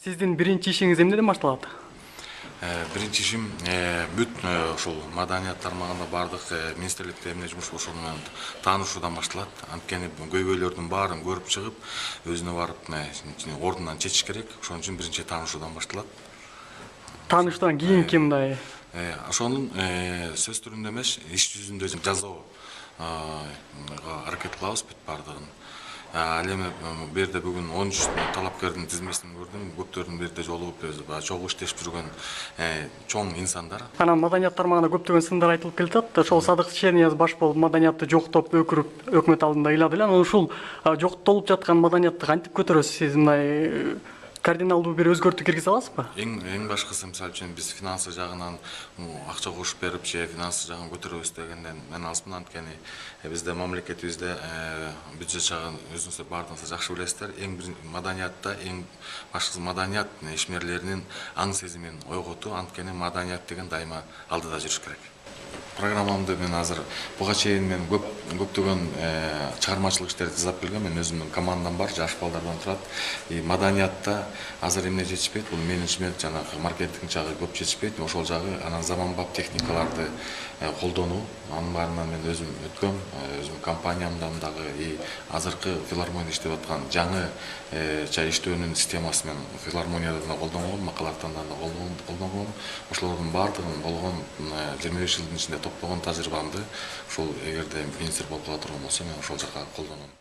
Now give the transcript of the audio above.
Сиздин биринчи ишиңиз эмнеден башталат? Биринчи ишим бүт ушул маданият тармагында бардык министрликте эмне жумуш ошол менен таанышуудан башталат. Анткени көйгөйлөрдүн баарын көрүп чыгып, өзүнө барып ордунан чечиш керек. Ошон үчүн биринчи таанышуудан башталат. Таанышуудан кийинки мындай Ошонун сөз түрүндө эмес, иш жүзүндө жазуу аракет кылабыз бүт бардыгын. Ал эми бу жерде бүгүн 13 талапкердин тизмесин көрдүм. Көптөрдүн бир жерде жолугуп чогуу иштешип жүргөн чоң инсандар. анан маданият тармагында көптөгөн сындар айтылып келатат. Ошол Садык Шенияз баш болуп маданиятты жоктоп өкүрүп өкмөт алдында ыйлады эле. Анан ушул жоктолуп жаткан маданиятты кантип көтөрөсүз? Сиз мындай кардиналдуу бир өзгөртүү киргизе аласызбы? Эң башкысы мисалы үчүн биз финансы жагынан акча кошуп берип же финансы жагын көтөрөбүз дегенден мен алысмын. Анткени бизде мамлекетибизде бюджет жагын өзүңүздөр баардыгыңыз жакшы билесиздер. Эң бир маданиятта эң башкысы маданият ишмерлеринин аң сезимин ойготуу. Анткени маданият деген дайыма алдыда жүрүш керек. Программамды мен азыр буга чейин мен көптөгөн чыгармачылык иштерди жасап келгем. Мен өзүмдүн командам бар, жаш балдардан турат. Маданиятта азыр эмне жетишпейт? Бул менеджмент жанагы маркетинг жагы көп жетишпейт. Ошол жагы анан заманбап техникаларды колдонуу. Анын баарынан мен өзүм өткөм, өзүм компаниямдан дагы азыркы филармонияда иштеп аткан жаңы иштөөнүн системасы мен филармонияда да колдонгом, макалаттан да колдонгом. Ошолордун баардыгын болгон 25 жылдын ичинде топтогон тажрыйбамды ушул эгерде министр болуп кала турган болсо мен ошол жака колдоном.